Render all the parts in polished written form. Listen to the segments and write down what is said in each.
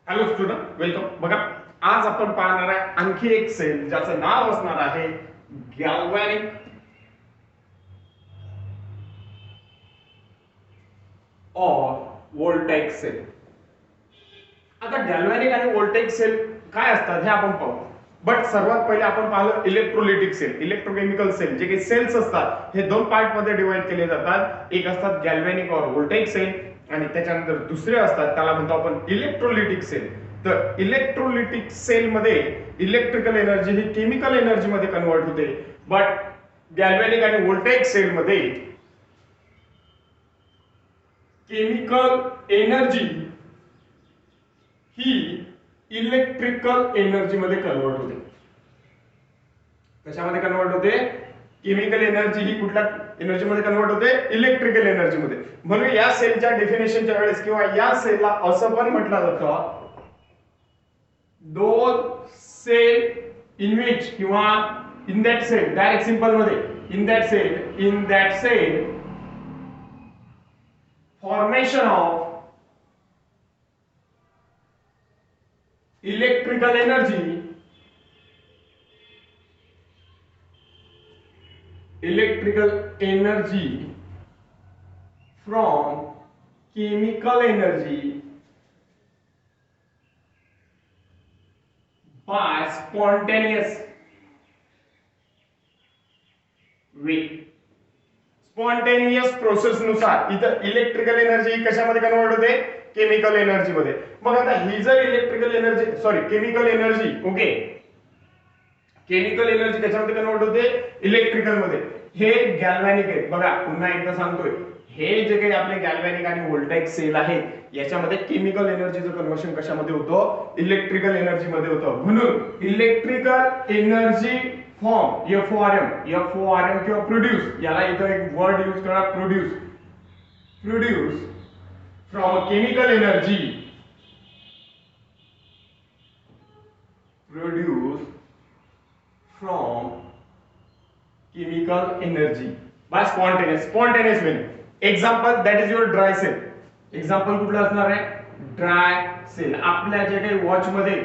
Hello student, welcome. बघा, आज आपण पाहणार आहे आणखी एक सेल ज्याचं नाव असणार आहे गॅल्व्हॅनिक और व्होल्टेइक सेल. आता गॅल्व्हॅनिक आणि व्होल्टेइक सेल काय असतात हे आपण पाहू. बट सर्वात पहिले आपण पाहिलं इलेक्ट्रोलिटिक सेल, इलेक्ट्रोकेमिकल सेल. जे काही सेल्स असतात हे दोन पार्ट मध्ये डिवाइड केले जातात. एक असतात गॅल्व्हॅनिक और व्होल्टेइक सेल आणि त्याच्यानंतर दुसरे असतात त्याला म्हणतो आपण इलेक्ट्रोलिटिक सेल. तर इलेक्ट्रोलिटिक सेल मध्ये इलेक्ट्रिकल एनर्जी ही केमिकल एनर्जी मध्ये कन्वर्ट होते. बट गॅल्व्हॅनिक आणि व्होल्टेइक सेल मध्ये केमिकल एनर्जी ही इलेक्ट्रिकल एनर्जी मध्ये कन्वर्ट होते. कशामध्ये कन्वर्ट होते? केमिकल एनर्जी ही कुठल्या एनर्जी मध्ये कन्वर्ट होते? इलेक्ट्रिकल एनर्जी मध्ये. म्हणून या सेलच्या डेफिनेशनच्या वेळेस किंवा या सेलला असं पण म्हटलं जातं, दोन सेल इन विच किंवा in that cell, direct simple मध्ये in that cell formation of electrical energy from chemical energy by spontaneous way. Spontaneous process नुसार इथं इलेक्ट्रिकल एनर्जी कशामध्ये कन्वर्ट होते? केमिकल एनर्जी मध्ये. मग आता ही जर electrical energy chemical energy, okay, chemical energy कशामध्ये कन्वर्ट होते? इलेक्ट्रिकल मध्ये. हे गॅल्व्हॅनिक आहे. बघा पुन्हा एकदा सांगतोय, हे जे काही आपले गॅल्व्हॅनिक आणि व्होल्टेइक सेल आहेत याच्यामध्ये केमिकल एनर्जीचं कन्वर्शन कशामध्ये होतं? इलेक्ट्रिकल एनर्जी मध्ये होतं. म्हणून इलेक्ट्रिकल एनर्जी फॉर्म एफओआरएम किंवा प्रोड्यूस, याला इथं एक वर्ड यूज करा, produce from a chemical energy produced from chemical energy by spontaneous way. Example, that is your dry cell. Example कुठलं असणार आहे? Dry cell. आपल्या जे काही वॉच मध्ये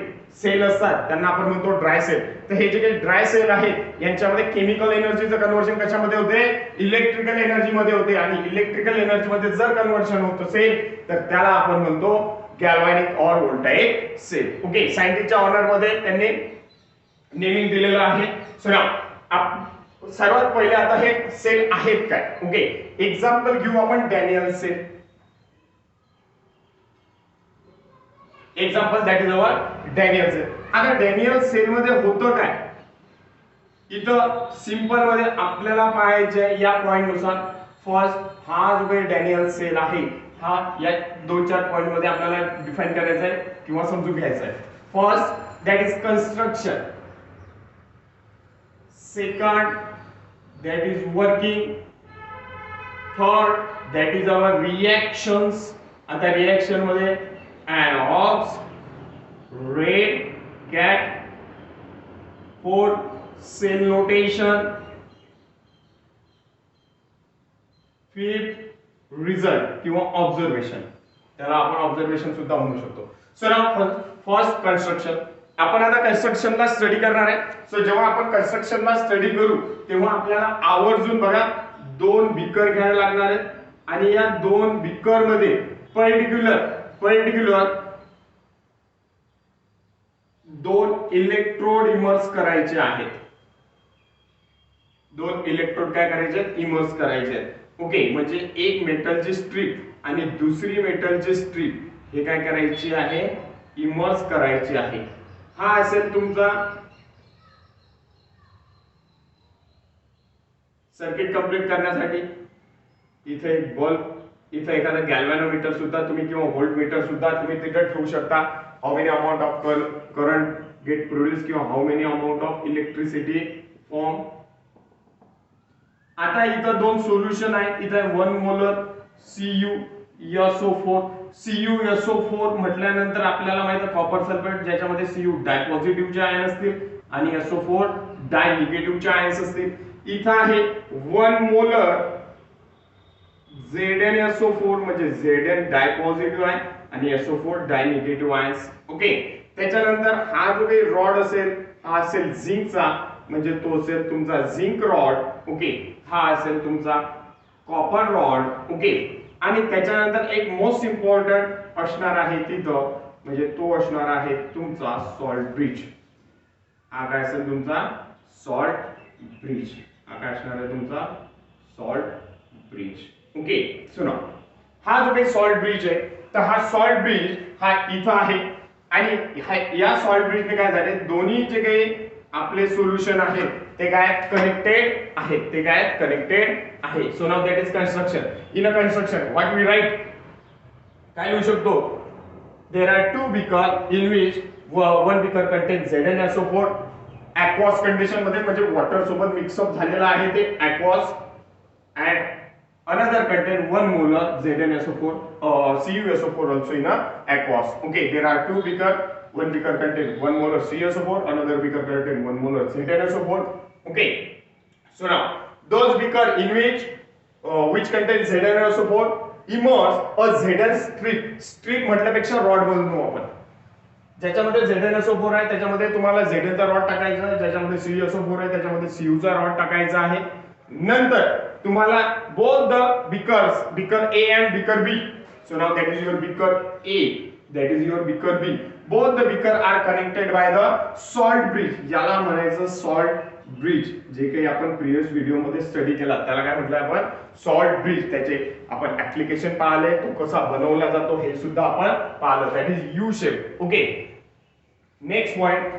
सेल असतात त्यांना आपण म्हणतो ड्राय सेल. तर हे जे काही ड्राय सेल आहेत यांच्यामध्ये केमिकल एनर्जीचं कन्वर्जन कशामध्ये होते? इलेक्ट्रिकल एनर्जी मध्ये होते. आणि इलेक्ट्रिकल एनर्जी मध्ये जर कन्वर्जन होत असेल तर त्याला आपण म्हणतो गॅल्व्हॅनिक और व्होल्टेइक सेल. ओके, सायंटिस्टच्या ऑनर मध्ये त्यांनी नेमिंग दिलेलं आहे. सो नाउ सर्वात पहिले आता हे सेल आहेत काय? ओके, एक्झाम्पल घेऊ आपण Daniell cell. Example that is our Daniell cell. आता डॅनियल सेल मध्ये होतं काय? इथं सिंपल मध्ये आपल्याला पाहायचे या पॉइंट नुसार. फर्स्ट, हा जो काही डॅनियल सेल आहे हा या दोन चार पॉइंट मध्ये आपल्याला डिफाइन करायचा आहे किंवा समजून घ्यायचा आहे. First, that is construction. Second, that is working. Third, that is our reactions. आता रिएक्शन मध्ये an ox, red cat, fourth cell notation, fifth result किंवा ऑब्झर्वेशन. त्याला आपण ऑब्झर्वेशन सुद्धा म्हणू शकतो. So now first construction. आपण आता कन्स्ट्रक्शनला स्टडी करणार आहे. सो जेव्हा आपण कन्स्ट्रक्शनला स्टडी करू तेव्हा आपल्याला आवर्जून बघा दोन बीकर घ्यायला लागणार आहेत आणि या दोन बीकर मध्ये पर्टिक्युलर दोन इलेक्ट्रोड इमर्स करायचे आहेत. दोन इलेक्ट्रोड काय करायचे? इमर्स करायचे आहेत. ओके, म्हणजे एक मेटलची स्ट्रीप आणि दुसरी मेटलची स्ट्रीप हे काय करायची आहे? इमर्स करायची आहे. हा असेल तुमचा सर्किट कंप्लीट करण्यासाठी. इथे एक बल्ब, इथे एखादा गॅल्व्हॅनोमीटर सुद्धा तुम्ही किंवा व्होल्टमीटर सुद्धा तुम्ही तिथे ठेवू शकता. How many amount of current get produce किंवा how many amount of electricity form. आता इथं दोन सोल्युशन आहेत. इथं 1 मोलर CuSO4. CuSO4 म्हटल्यानंतर आपल्याला माहिती आहे कॉपर सल्फेट, ज्याच्यामध्ये Cu डाय पॉझिटिव्हचे आयन असतील आणि SO4 डाय निगेटिव्हचे आयन्स असतील. इथं आहे 1 मोलर ZnSO4 म्हणजे Zn डाय पॉझिटिव्ह आहे आणि SO4 डाय निगेटिव्ह आयन्स. ओके, त्याच्यानंतर हा जो काही रॉड असेल हा असेल झिंकचा, म्हणजे तो असेल तुमचा झिंक रॉड. ओके, हा असेल तुमचा कॉपर रॉड. ओके, आणि त्याच्यानंतर एक मोस्ट इम्पॉर्टंट असणार आहे तिथं, म्हणजे तो असणार आहे तुमचा सॉल्ट ब्रिज. हा काय असेल तुमचा सॉल्ट ब्रिज. हा काय असणार आहे तुमचा सॉल्ट ब्रिज. ओके, सुना, हा जो काही सॉल्ट ब्रिज आहे तर हा सॉल्ट ब्रिज हा इथं आहे आणि या सॉल्ट ब्रिजने काय झाले, दोन्ही जे काही आपले सोल्युशन आहेत ते काय कनेक्टेड आहेत, ते काय कनेक्टेड आहे. So now that is construction. In a construction what we write, काय लिहू शकतो, there are two beaker in which one beaker contains ZnSO4 aqueous condition मध्ये, म्हणजे वॉटर सोबत मिक्सअप झालेला आहे ते aqueous, and another contain 1 molar ZnSO4 CuSO4 also in a aqueous. Okay, there are two beaker, one beaker contain 1 molar CuSO4, another beaker contain 1 molar ZnSO4. Okay, so now those beaker in which contain ZnSO4 immerse a Zn strip. Strip म्हटल्यापेक्षा rod बनवू आपण, ज्याच्यामध्ये ZnSO4 आहे त्याच्यामध्ये तुम्हाला Zn चा rod टाकायचा आहे, ज्याच्यामध्ये CuSO4 आहे त्याच्यामध्ये Cu चा रॉड टाकायचा आहे. नंतर तुम्हाला both the beakers, beaker A and beaker B, so now that is your beaker A, that is your beaker B, both the beaker are connected by the salt bridge. याला म्हणायचं salt bridge. जे काही आपण previous video मध्ये study केला त्याला काय म्हटलं आपण, सॉल्ट ब्रिज. त्याचे आपण ऍप्लिकेशन पाहिले, तो कसा बनवला जातो हे सुद्धा आपण पाहिलं, that is U shape. Okay, next point.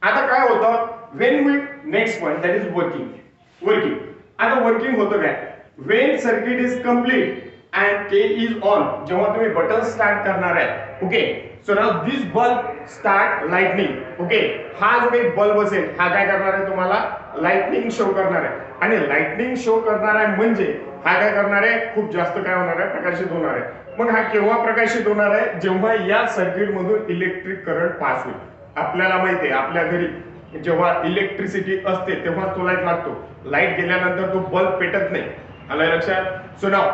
आता काय होतं when we, next point that is working. आता वर्किंग होतं काय, when circuit is complete and K is on, जेव्हा तुम्ही बटन स्टार्ट करणार आहे. Okay, so now this bulb start lightning. ओके, हा जो काही बल्ब असेल हा काय करणार आहे, तुम्हाला लाइटनिंग शो करणार आहे. आणि लाइटनिंग शो करणार आहे म्हणजे हा काय करणार आहे, खूप जास्त काय होणार आहे, प्रकाशित होणार आहे. मग हा केव्हा प्रकाशित होणार आहे, जेव्हा या सर्किट मधून इलेक्ट्रिक करंट पास होईल. आपल्याला माहिती आहे आपल्या घरी जेव्हा इलेक्ट्रिसिटी असते तेव्हा तो लाईट लागतो, लाईट गेल्यानंतर तो बल्ब पेटत नाही. आलं लक्षात. सो नाउ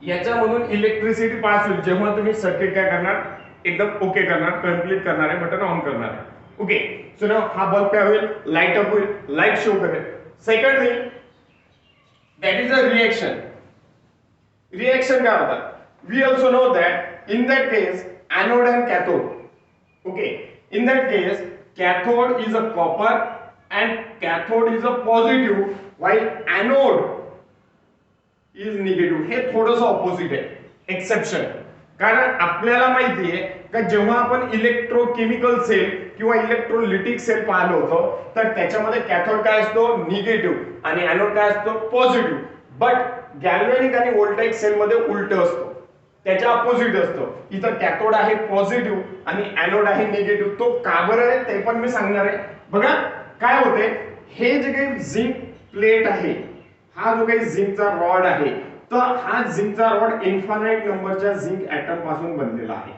याच्यामधून इलेक्ट्रिसिटी पास होईल जेव्हा तुम्ही सर्किट काय करणार, एकदम ओके करणार, कंप्लीट करणार आहे, बटन ऑन करणार आहे. ओके, सो नाउ हा बल्ब काय होईल, लाईट अप होईल, लाईट शो करेल. Second thing that is a reaction. Reaction काय होतात, we also know that in that case anode and cathode. Okay, in that case cathode is a copper and cathode is a positive while anode is negative. हे थोडंसं opposite आहे, exception. कारण आपल्याला माहिती आहे का जेव्हा आपण इलेक्ट्रोकेमिकल सेल किंवा इलेक्ट्रोलिटिक सेल पाहिलं होतं तर त्याच्यामध्ये कॅथोड काय असतो, निगेटिव्ह, आणि एनोड काय असतो, पॉझिटिव्ह. बट गॅल्व्हॅनिक आणि व्होल्टाइक सेल मध्ये उलट असतो, त्याच्या अपोजिट असतो. इथं कॅथोड आहे पॉझिटिव्ह आणि एनोड आहे निगेटिव्ह. तो का बरं आहे ते पण मी सांगणार आहे. बघा काय होते, हे जे काही झिंक प्लेट आहे, हा जो काही झिंकचा रॉड आहे, तर हा झिंकचा रॉड इन्फानाइट नंबरच्या झिंक ऍटम पासून बनलेला आहे.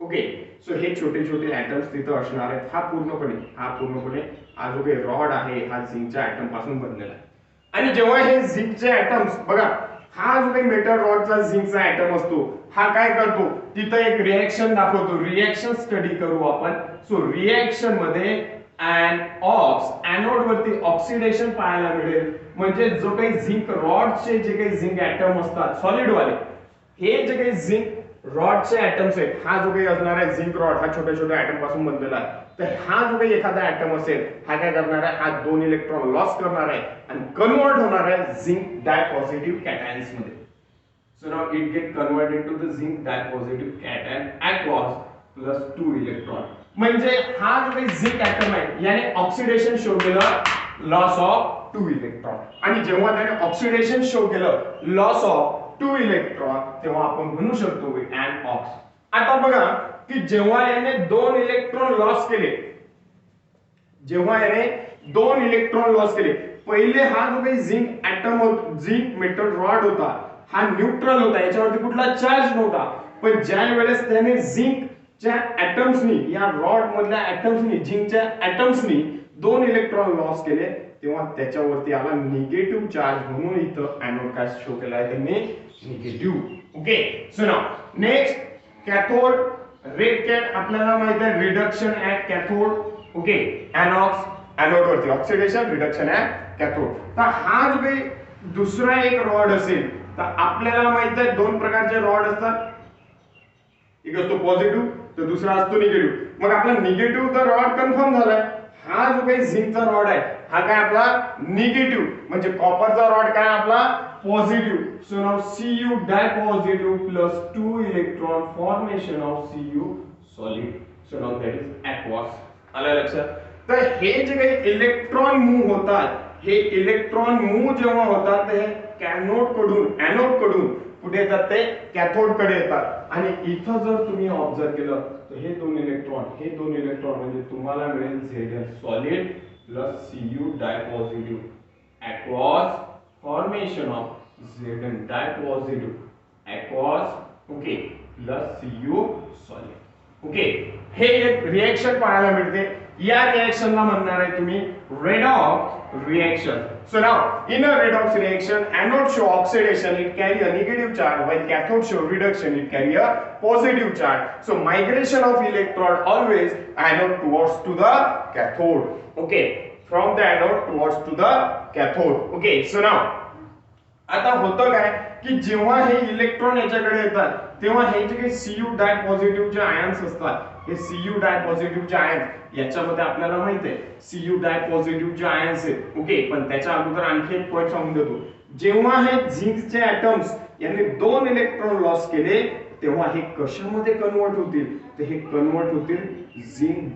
ओके, सो हे छोटे छोटे ऍटम्स तिथं असणार आहेत. हा पूर्णपणे हा जो काही रॉड आहे हा झिंकच्या ऍटम पासून बनलेला आहे. आणि जेव्हा हे झिंकचे ऍटम्स, बघा हा जो काही मेटल रॉडचा झिंकचा ऍटम असतो हा काय करतो, तिथं एक रिएक्शन दाखवतो. रिएक्शन स्टडी करू आपण. सो रिएक्शन मध्ये एनोड वरती ऑक्सिडेशन पाहायला मिळेल. म्हणजे जो काही झिंक रॉडचे जे काही झिंक ऍटम असतात सॉलिड वाले, हे जे काही झिंक रॉडचे ऍटम्स आहेत, हा जो काही असणार आहे झिंक रॉड हा छोट्या छोट्या ऍटम पासून बनलेला आहे. तर हा जो काही एखादा ऍटम असेल हा काय करणार आहे, हा 2 इलेक्ट्रॉन लॉस करणार आहे आणि कन्वर्ट होणार आहे झिंक डायपॉझिटिव्ह कॅटायन्स मध्ये. So now it get converted to the zinc dipositive cation aqueous plus 2 electron. म्हणजे हा जो काही झिंक ऍटम आहे याने ऑक्सिडेशन शो केलं, लॉस ऑफ 2 इलेक्ट्रॉन. आणि जेव्हा त्याने ऑक्सिडेशन शो केलं, लॉस ऑफ 2 इलेक्ट्रॉन, तेव्हा आपण म्हणू शकतो एनऑक्स. आता बघा की जेव्हा याने 2 इलेक्ट्रॉन लॉस केले, पहिले हा जो काही zinc atom zinc metal rod होता हा न्यूट्रल होता, याच्यावरती कुठला चार्ज नव्हता. पण ज्या वेळेस त्याने झिंकच्या ऍटम्सनी, या रॉड मधल्या ऍटम्सनी, झिंकच्या ऍटम्सनी 2 इलेक्ट्रॉन लॉस केले, तेव्हा त्याच्यावरती आला निगेटिव्ह चार्ज, म्हणून इथं एनोड काय शो केला आहे त्यांनी, negative. Okay, so now next cathode. Red cat आपल्याला माहित आहे reduction at cathode. Okay, an ox anode वरती ऑक्सिडेशन, रिडक्शन ऍट कॅथोड. तर हा जो काही दुसरा एक रॉड असेल, तर आपल्याला माहित आहे दोन प्रकारचे रॉड असतात, एक असतो पॉझिटिव्ह तर दुसरा असतो निगेटिव्ह. मग आपला निगेटिव्ह तर रॉड कन्फर्म झालाय. हा जो काही झिंकचा रॉड आहे हा काय आपला निगेटिव्ह, म्हणजे कॉपरचा रॉड काय आपला positive. So now Cu dipositive plus 2 electron formation of Cu solid. So now that is aqueous. आलं लक्षात? तर हे जे काही इलेक्ट्रॉन मूव्ह होतात, हे इलेक्ट्रॉन मूव्ह जेव्हा होतात ते कॅनोड कडून एनोड कडून कुठे येतात, ते कॅथोड कडे येतात. आणि इथं जर तुम्ही ऑब्झर्व केलं तर हे दोन इलेक्ट्रॉन म्हणजे तुम्हाला मिळेल Zn solid plus Cu डायपॉझिटिव्ह aqueous formation of Zn dipositive aqueous. Okay, plus Cu solid. Okay, हे एक रिएक्शन पाहायला मिळते. या रिएक्शनला म्हणणार आहे तुम्ही redox reaction. So now in a redox reaction, anode show oxidation, it carry a negative charge, while cathode show reduction, it carry a positive charge. So migration of electron always anode towards to the cathode. Okay, from the anode towards to the cathode. Okay, so now आता होतं काय की जेव्हा हे electron याच्याकडे येतात तेव्हा हे जे काही Cu डायपॉझिटिव्हचे आयन्स असतात, हे Cu डायपॉझिटिव्हचे आयन्स याच्यामध्ये आपल्याला माहित आहे Cu डायपॉझिटिव्हचे आयन्स आहेत. ओके, पण त्याच्या अगोदर आणखी एक पॉइंट सांगून देतो. जेव्हा हे झिंकचे ऍटम्स यांनी 2 इलेक्ट्रॉन लॉस केले तेव्हा हे कशामध्ये कन्वर्ट होतील, तर हे कन्वर्ट होतील झिंक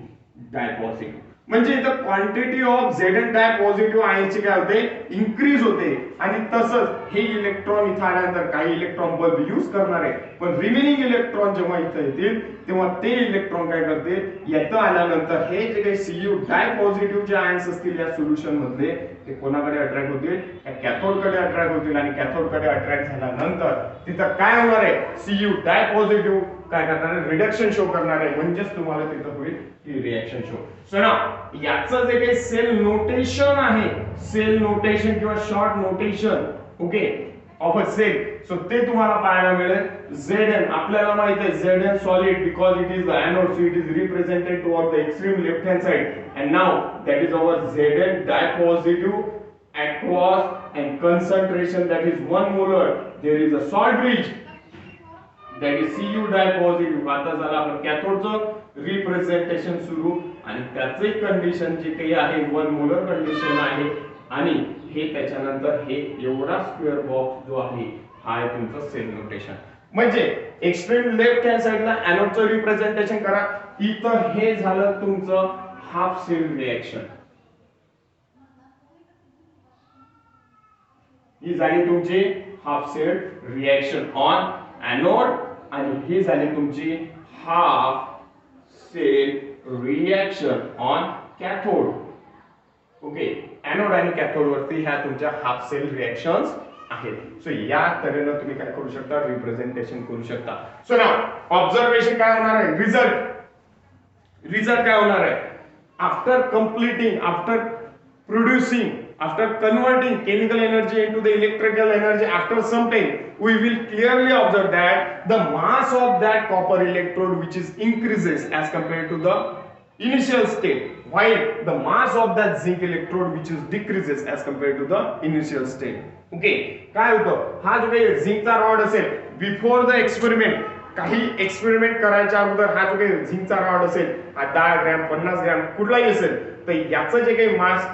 डायपॉझिटिव्ह. म्हणजे इथं क्वांटिटी ऑफ Zn डायपॉझिटिव्ह आयनची काय होते, इन्क्रीज होते. आणि तसंच हे इलेक्ट्रॉन इथं आल्यानंतर काही इलेक्ट्रॉन बल्ब यूज करणार आहे, पण रिमेनिंग इलेक्ट्रॉन जेव्हा इथं येतील तेव्हा ते इलेक्ट्रॉन काय करतील, येतं आल्यानंतर हे जे काही Cu डायपॉझिटिव्हचे आयन्स असतील या सोल्युशन मधले ते कोणाकडे अट्रॅक्ट होतील, कॅथोड कडे अट्रॅक्ट होतील. आणि कॅथोड कडे अट्रॅक्ट झाल्यानंतर तिथं काय होणार आहे, Cu डायपॉझिटिव्ह काय करणार आहे, रिडक्शन शो करणार आहे. म्हणजेच तुम्हाला तिथं होईल ही रिएक्शन शो. सो ना याचं जे काही सेल नोटेशन आहे, सेल नोटेशन किंवा short notation okay of a cell, so ते तुम्हाला पाहायला मिळेल. Zn आपल्याला माहित आहे Zn solid because it is the anode, so it is represented toward the extreme left hand side. And now that is our Zn dipositive aqueous and concentration that is 1 molar. There is a salt bridge that is Cu डायपॉझिटिव्ह. आता झालं आपण कॅथोडचं representation सुरू आणि त्याचे condition जे काही आहे 1 molar condition आहे. आणि हे त्याच्यानंतर हे एवढा स्क्वेअर बॉक्स जो आहे हा आहे तुमचं सेल नोटेशन. म्हणजे एक्स्ट्रीम लेफ्ट हँड साइडला एनोडचं रिप्रेझेंटेशन करा. इथं हे झालं तुमचं हाफ सेल रिएक्शन. ही झाली तुमची half cell reaction on anode आणि ही झाली तुमची half cell reaction on cathode. Okay, anode आणि कॅथोड वरती ह्या तुमच्या हाफ सेल रिएक्शन्स आहेत. सो या तऱ्हेने तुम्ही काय करू शकता, रिप्रेझेंटेशन करू शकता. सो नाउ ऑब्झर्वेशन काय होणार आहे, रिझल्ट काय होणार आहे, after completing, after producing, after converting chemical energy into the electrical energy, after some time we will clearly observe that the mass of that copper electrode which is increases as compared to the initial state, while the mass of that zinc electrode which is decreases as compared to the initial state. Okay, काय होतं, हा जो काही झिंकचा rod असेल before the experiment, काही experiment करायच्या अगोदर हा जो काही झिंकचा रॉड असेल हा 10 ग्रॅम 50 ग्रॅम कुठलाही असेल, तर याचं जे काही मास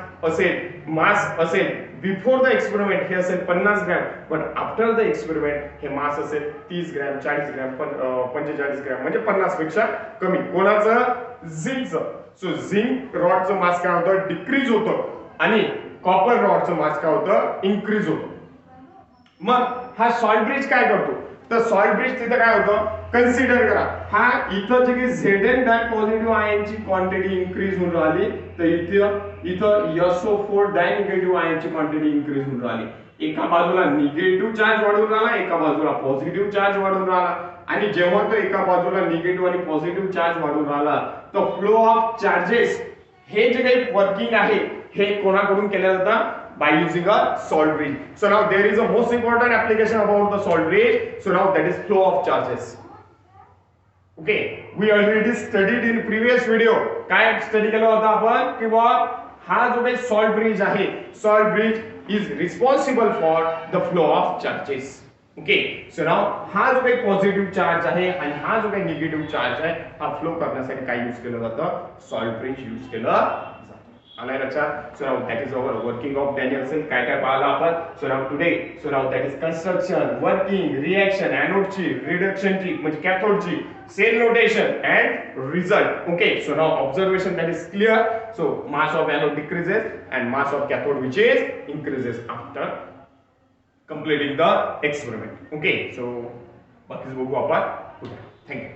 असेल बिफोर द एक्सपेरिमेंट हे असेल 50 ग्रॅम, पण आफ्टर द एक्सपेरिमेंट हे मास असेल 30 ग्रॅम 40 ग्रॅम 45 ग्रॅम, म्हणजे 50 पेक्षा कमी. कोणाचं, झिंकचं. सो झिंक रॉडचं मास काय होतं, डिक्रीज होतं आणि कॉपर रॉडचं मास काय होतं, इन्क्रीज होतं. मग हा सॉल्ट ब्रिज काय करतो, तर सॉल्ट ब्रिज तिथे काय होतं, कन्सिडर करा हा इथं जे की Zn डायपॉझिटिव्ह आयनची क्वांटिटी इन्क्रीज होऊन राहिली, तर इथं SO4 डायनिगेटिव्ह आयनची क्वांटिटी इन्क्रीज होऊन राहिली. एका बाजूला निगेटिव्ह चार्ज वाढून राहिला, एका बाजूला पॉझिटिव्ह चार्ज वाढून राहिला. आणि जेव्हा तो एका बाजूला निगेटिव्ह आणि पॉझिटिव्ह चार्ज वाढून राहिला तर फ्लो ऑफ चार्जेस हे जे काही वर्किंग आहे हे कोणाकडून केलं जातं? By using a salt bridge. So now there is a most important application about the salt bridge. So now that is flow of charges. Okay, we already studied in previous video. काय study केलं होतं आपण की बा हा जो काही salt bridge आहे, salt bridge is responsible for the flow of charges. Okay, so now हा जो काही पॉझिटिव्ह चार्ज आहे आणि हा जो काही निगेटिव्ह चार्ज आहे हा फ्लो करण्यासाठी काय यूज केलं जातं? सॉल्ट ब्रिज यूज केलं जातं. आलाय लक्षात? So now that is our working of Danielson. काय काय पाहिलं आपण? So now today, so now that is construction, working, reaction, एनोडची, रिडक्शनची म्हणजे कॅथोडची, cell notation and result. Okay, so now observation that is clear. So mass of anode decreases and mass of cathode which is increases after completing the experiment. Okay, so बाकीच बघू आपण. Thank you.